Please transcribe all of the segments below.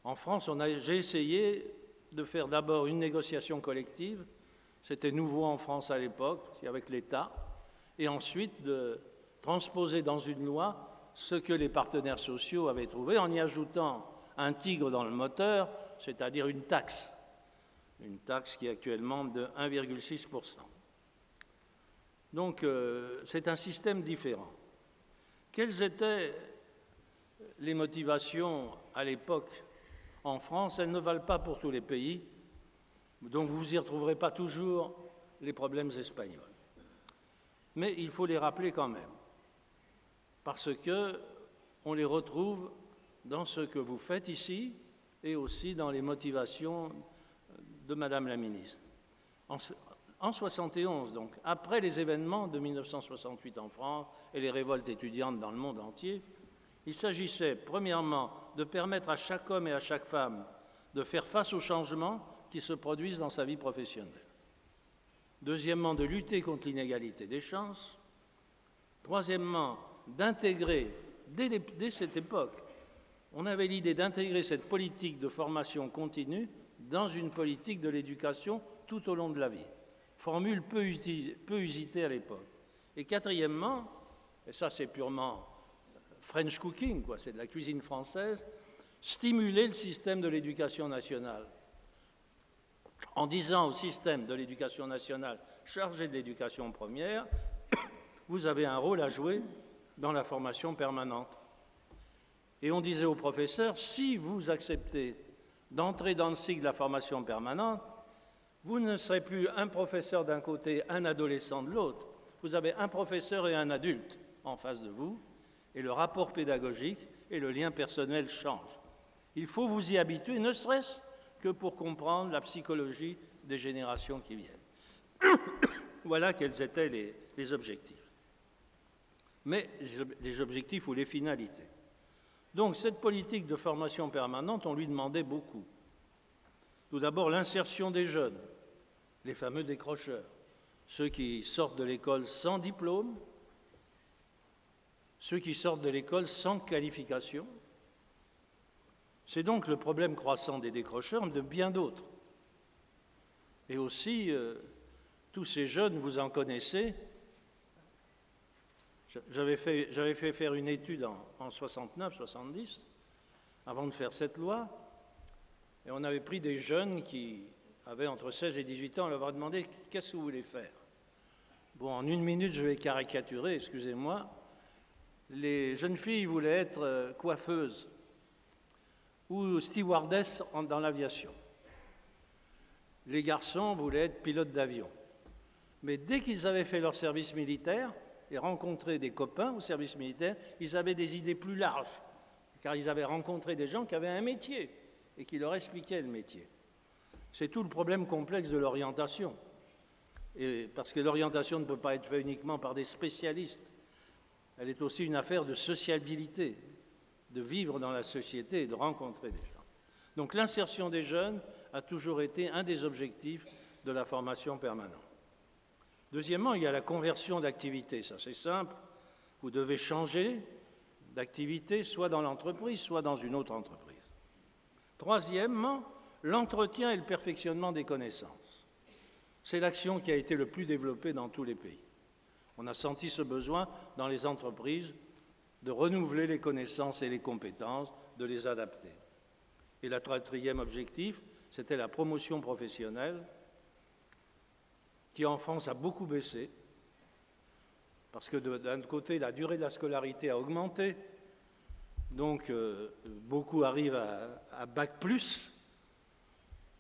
En France, j'ai essayé de faire d'abord une négociation collective, c'était nouveau en France à l'époque, avec l'État, et ensuite de transposer dans une loi ce que les partenaires sociaux avaient trouvé en y ajoutant un tigre dans le moteur, c'est-à-dire une taxe qui est actuellement de 1,6%. Donc c'est un système différent. Quelles étaient les motivations à l'époque en France? Elles ne valent pas pour tous les pays, donc vous n'y retrouverez pas toujours les problèmes espagnols. Mais il faut les rappeler quand même, parce qu'on les retrouve dans ce que vous faites ici et aussi dans les motivations de Madame la ministre. En 1971, donc, après les événements de 1968 en France et les révoltes étudiantes dans le monde entier, il s'agissait, premièrement, de permettre à chaque homme et à chaque femme de faire face aux changements qui se produisent dans sa vie professionnelle. Deuxièmement, de lutter contre l'inégalité des chances. Troisièmement, d'intégrer, dès cette époque, on avait l'idée d'intégrer cette politique de formation continue dans une politique de l'éducation tout au long de la vie. Formule peu usitée à l'époque. Et quatrièmement, et ça c'est purement French cooking, c'est de la cuisine française, stimuler le système de l'éducation nationale. En disant au système de l'éducation nationale chargé de l'éducation première, vous avez un rôle à jouer dans la formation permanente. Et on disait aux professeurs, si vous acceptez d'entrer dans le cycle de la formation permanente, vous ne serez plus un professeur d'un côté, un adolescent de l'autre. Vous avez un professeur et un adulte en face de vous, et le rapport pédagogique et le lien personnel changent. Il faut vous y habituer, ne serait-ce que pour comprendre la psychologie des générations qui viennent. Voilà quels étaient les objectifs. Mais les objectifs ou les finalités. Donc cette politique de formation permanente, on lui demandait beaucoup. Tout d'abord l'insertion des jeunes, les fameux décrocheurs, ceux qui sortent de l'école sans diplôme, ceux qui sortent de l'école sans qualification. C'est donc le problème croissant des décrocheurs, de bien d'autres. Et aussi, tous ces jeunes, vous en connaissez. J'avais fait faire une étude en 69-70, avant de faire cette loi, et on avait pris des jeunes qui avaient entre 16 et 18 ans, on leur a demandé « Qu'est-ce que vous voulez faire ?» Bon, en une minute, je vais caricaturer, excusez-moi. Les jeunes filles voulaient être coiffeuses ou stewardess dans l'aviation. Les garçons voulaient être pilotes d'avion. Mais dès qu'ils avaient fait leur service militaire et rencontré des copains au service militaire, ils avaient des idées plus larges, car ils avaient rencontré des gens qui avaient un métier et qui leur expliquaient le métier. C'est tout le problème complexe de l'orientation. Et parce que l'orientation ne peut pas être faite uniquement par des spécialistes. Elle est aussi une affaire de sociabilité, de vivre dans la société et de rencontrer des gens. Donc l'insertion des jeunes a toujours été un des objectifs de la formation permanente. Deuxièmement, il y a la conversion d'activité. Ça, c'est simple. Vous devez changer d'activité, soit dans l'entreprise, soit dans une autre entreprise. Troisièmement, l'entretien et le perfectionnement des connaissances. C'est l'action qui a été le plus développée dans tous les pays. On a senti ce besoin dans les entreprises de renouveler les connaissances et les compétences, de les adapter. Et le quatrième objectif, c'était la promotion professionnelle, qui en France a beaucoup baissé, parce que d'un côté, la durée de la scolarité a augmenté, donc beaucoup arrivent à Bac+,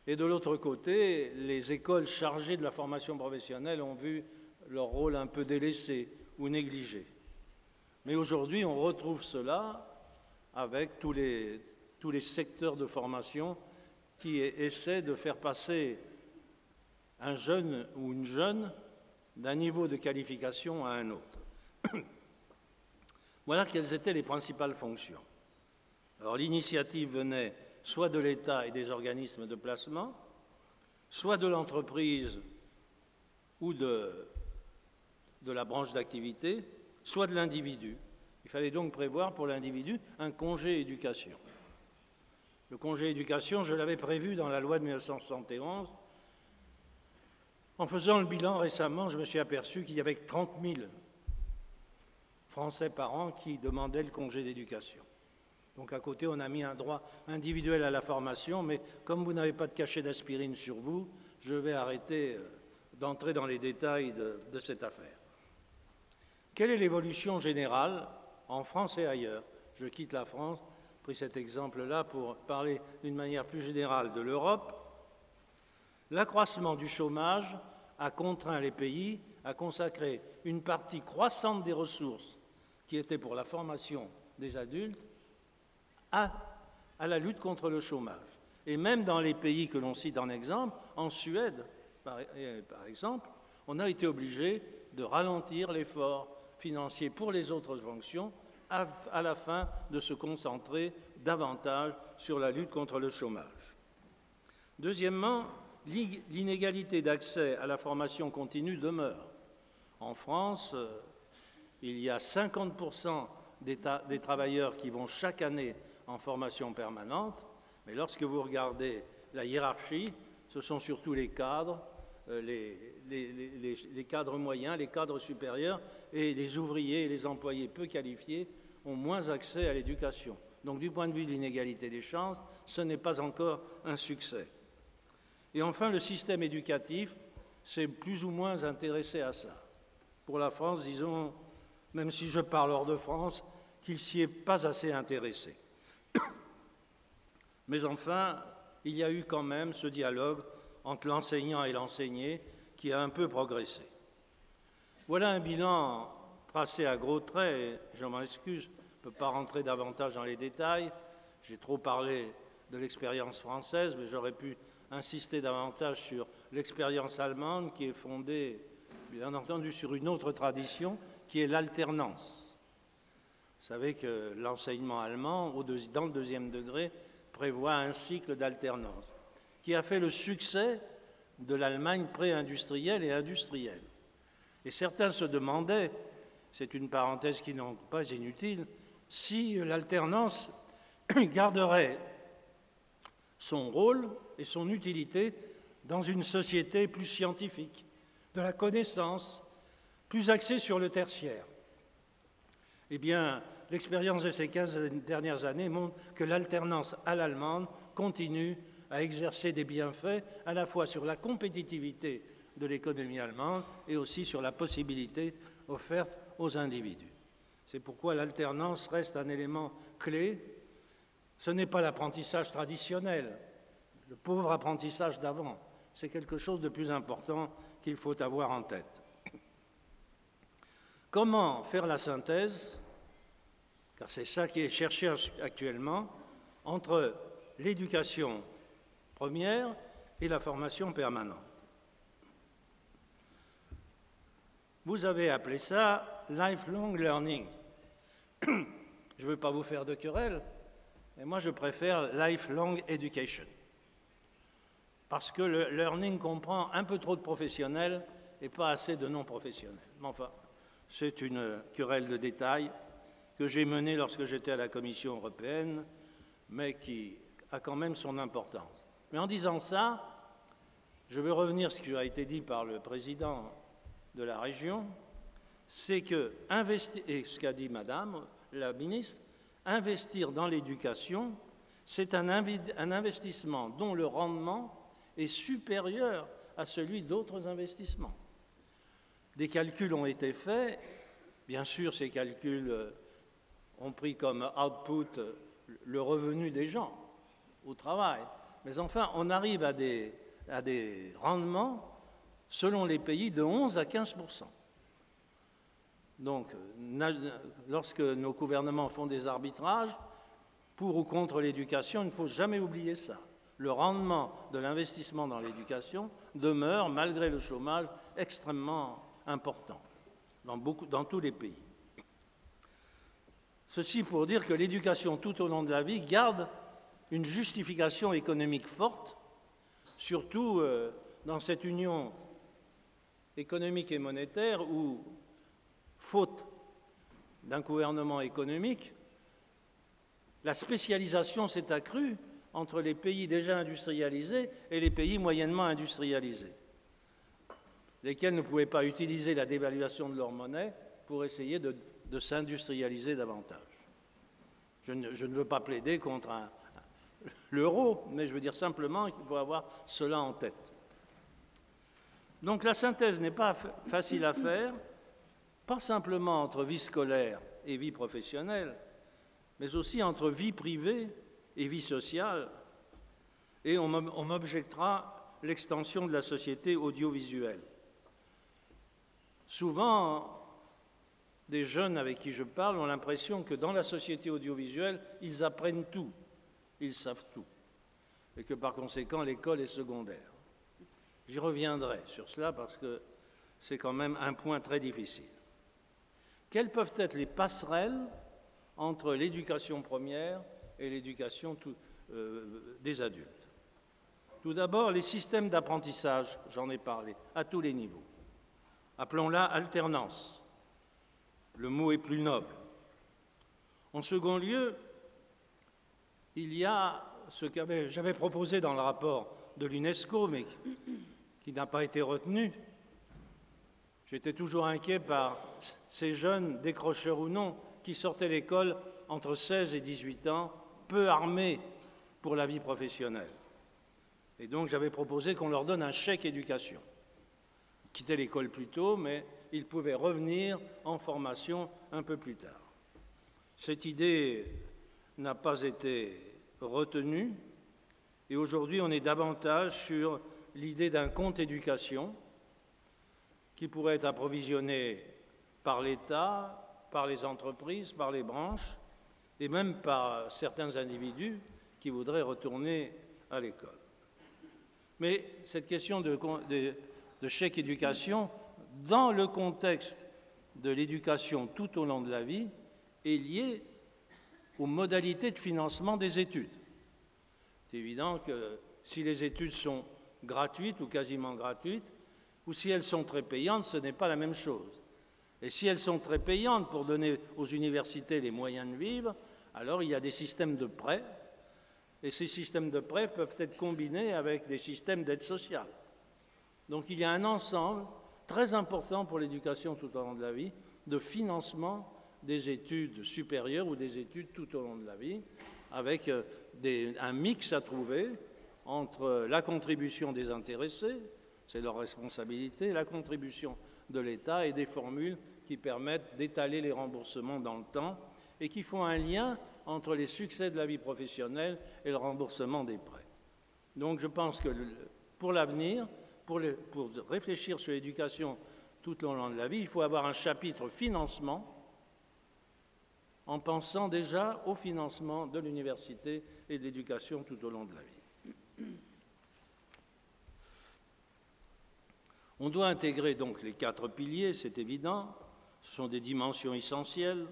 et de l'autre côté, les écoles chargées de la formation professionnelle ont vu leur rôle un peu délaissé ou négligé. Mais aujourd'hui, on retrouve cela avec tous les secteurs de formation qui essaient de faire passer un jeune ou une jeune d'un niveau de qualification à un autre. Voilà quelles étaient les principales fonctions. Alors l'initiative venait soit de l'État et des organismes de placement, soit de l'entreprise ou de la branche d'activité, soit de l'individu. Il fallait donc prévoir pour l'individu un congé éducation. Le congé éducation, je l'avais prévu dans la loi de 1971. En faisant le bilan récemment, je me suis aperçu qu'il y avait 30 000 Français par an qui demandaient le congé d'éducation. Donc à côté, on a mis un droit individuel à la formation, mais comme vous n'avez pas de cachet d'aspirine sur vous, je vais arrêter d'entrer dans les détails de cette affaire. Quelle est l'évolution générale en France et ailleurs? Je quitte la France, j'ai pris cet exemple-là pour parler d'une manière plus générale de l'Europe. L'accroissement du chômage a contraint les pays à consacrer une partie croissante des ressources qui étaient pour la formation des adultes à la lutte contre le chômage. Et même dans les pays que l'on cite en exemple, en Suède, par exemple, on a été obligé de ralentir l'effort financier pour les autres fonctions à la fin de se concentrer davantage sur la lutte contre le chômage. Deuxièmement, l'inégalité d'accès à la formation continue demeure. En France, il y a 50% des travailleurs qui vont chaque année en formation permanente, mais lorsque vous regardez la hiérarchie, ce sont surtout les cadres, les cadres moyens, les cadres supérieurs et les ouvriers et les employés peu qualifiés ont moins accès à l'éducation. Donc du point de vue de l'inégalité des chances, ce n'est pas encore un succès. Et enfin, le système éducatif s'est plus ou moins intéressé à ça. Pour la France, disons, même si je parle hors de France, qu'il s'y est pas assez intéressé. Mais enfin, il y a eu quand même ce dialogue entre l'enseignant et l'enseigné qui a un peu progressé. Voilà un bilan tracé à gros traits, et je m'en excuse, je ne peux pas rentrer davantage dans les détails, j'ai trop parlé de l'expérience française, mais j'aurais pu insister davantage sur l'expérience allemande qui est fondée, bien entendu, sur une autre tradition qui est l'alternance. Vous savez que l'enseignement allemand, dans le deuxième degré, prévoit un cycle d'alternance qui a fait le succès de l'Allemagne pré-industrielle et industrielle. Et certains se demandaient, c'est une parenthèse qui n'est pas inutile, si l'alternance garderait son rôle et son utilité dans une société plus scientifique, de la connaissance, plus axée sur le tertiaire. Eh bien, l'expérience de ces 15 dernières années montre que l'alternance à l'allemande continue à exercer des bienfaits à la fois sur la compétitivité de l'économie allemande et aussi sur la possibilité offerte aux individus. C'est pourquoi l'alternance reste un élément clé. Ce n'est pas l'apprentissage traditionnel, le pauvre apprentissage d'avant. C'est quelque chose de plus important qu'il faut avoir en tête. Comment faire la synthèse, car c'est ça qui est cherché actuellement, entre l'éducation première et la formation permanente? Vous avez appelé ça « lifelong learning ». Je ne veux pas vous faire de querelle, mais moi je préfère « lifelong education ». Parce que le learning comprend un peu trop de professionnels et pas assez de non-professionnels. Mais enfin, c'est une querelle de détail que j'ai menée lorsque j'étais à la Commission européenne, mais qui a quand même son importance. Mais en disant ça, je veux revenir sur ce qui a été dit par le président de la région, c'est que, et ce qu'a dit Madame la ministre, investir dans l'éducation, c'est un investissement dont le rendement est supérieur à celui d'autres investissements. Des calculs ont été faits, bien sûr ces calculs ont pris comme output le revenu des gens au travail, mais enfin on arrive à des rendements selon les pays de 11 à 15%. Donc lorsque nos gouvernements font des arbitrages pour ou contre l'éducation, il ne faut jamais oublier ça. Le rendement de l'investissement dans l'éducation demeure, malgré le chômage, extrêmement important dans tous les pays. Ceci pour dire que l'éducation tout au long de la vie garde une justification économique forte, surtout dans cette union économique et monétaire où, faute d'un gouvernement économique, la spécialisation s'est accrue entre les pays déjà industrialisés et les pays moyennement industrialisés, lesquels ne pouvaient pas utiliser la dévaluation de leur monnaie pour essayer de s'industrialiser davantage. Je ne veux pas plaider contre l'euro, mais je veux dire simplement qu'il faut avoir cela en tête. Donc la synthèse n'est pas facile à faire, pas simplement entre vie scolaire et vie professionnelle, mais aussi entre vie privée et vie sociale. Et on m'objectera l'extension de la société audiovisuelle. Souvent, des jeunes avec qui je parle ont l'impression que dans la société audiovisuelle, ils apprennent tout, ils savent tout, et que par conséquent, l'école est secondaire. J'y reviendrai sur cela parce que c'est quand même un point très difficile. Quelles peuvent être les passerelles entre l'éducation première et l'éducation des adultes? Tout d'abord, les systèmes d'apprentissage, j'en ai parlé, à tous les niveaux. Appelons-la alternance. Le mot est plus noble. En second lieu, il y a ce que j'avais proposé dans le rapport de l'UNESCO, mais qui n'a pas été retenu. J'étais toujours inquiet par ces jeunes, décrocheurs ou non, qui sortaient de l'école entre 16 et 18 ans, peu armés pour la vie professionnelle. Et donc j'avais proposé qu'on leur donne un chèque éducation. Ils quittaient l'école plus tôt, mais ils pouvaient revenir en formation un peu plus tard. Cette idée n'a pas été retenue, et aujourd'hui on est davantage sur l'idée d'un compte éducation qui pourrait être approvisionné par l'État, par les entreprises, par les branches, et même par certains individus qui voudraient retourner à l'école. Mais cette question de chèque éducation, dans le contexte de l'éducation tout au long de la vie, est liée aux modalités de financement des études. C'est évident que si les études sont gratuites ou quasiment gratuites, ou si elles sont très payantes, ce n'est pas la même chose. Et si elles sont très payantes pour donner aux universités les moyens de vivre, alors il y a des systèmes de prêts, et ces systèmes de prêts peuvent être combinés avec des systèmes d'aide sociale. Donc il y a un ensemble très important pour l'éducation tout au long de la vie de financement des études supérieures ou des études tout au long de la vie, avec un mix à trouver entre la contribution des intéressés, c'est leur responsabilité, la contribution de l'État et des formules qui permettent d'étaler les remboursements dans le temps et qui font un lien entre les succès de la vie professionnelle et le remboursement des prêts. Donc je pense que pour l'avenir, pour réfléchir sur l'éducation tout au long de la vie, il faut avoir un chapitre financement en pensant déjà au financement de l'université et de l'éducation tout au long de la vie. On doit intégrer donc les 4 piliers, c'est évident, ce sont des dimensions essentielles.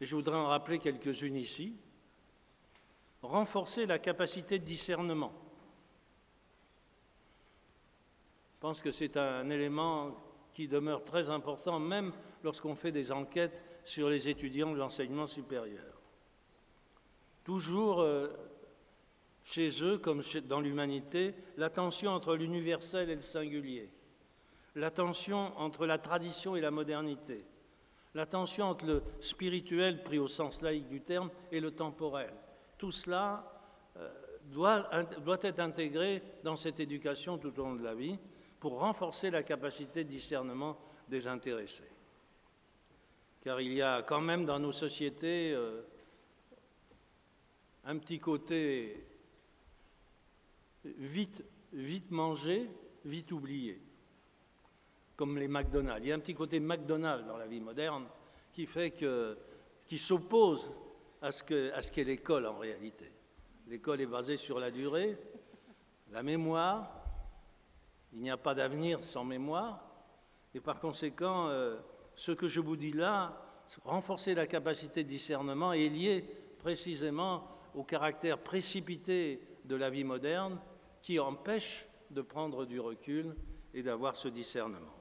Et je voudrais en rappeler quelques-unes ici. Renforcer la capacité de discernement. Je pense que c'est un élément qui demeure très important, même lorsqu'on fait des enquêtes sur les étudiants de l'enseignement supérieur. Toujours chez eux, comme dans l'humanité, la tension entre l'universel et le singulier, la tension entre la tradition et la modernité, la tension entre le spirituel, pris au sens laïque du terme, et le temporel. Tout cela doit être intégré dans cette éducation tout au long de la vie pour renforcer la capacité de discernement des intéressés. Car il y a quand même dans nos sociétés un petit côté vite mangé, vite oublié, comme les McDonald's. Il y a un petit côté McDonald's dans la vie moderne qui s'oppose à ce qu'est l'école en réalité. L'école est basée sur la durée, la mémoire. Il n'y a pas d'avenir sans mémoire. Et par conséquent, ce que je vous dis là, renforcer la capacité de discernement est lié précisément au caractère précipité de la vie moderne qui empêche de prendre du recul et d'avoir ce discernement.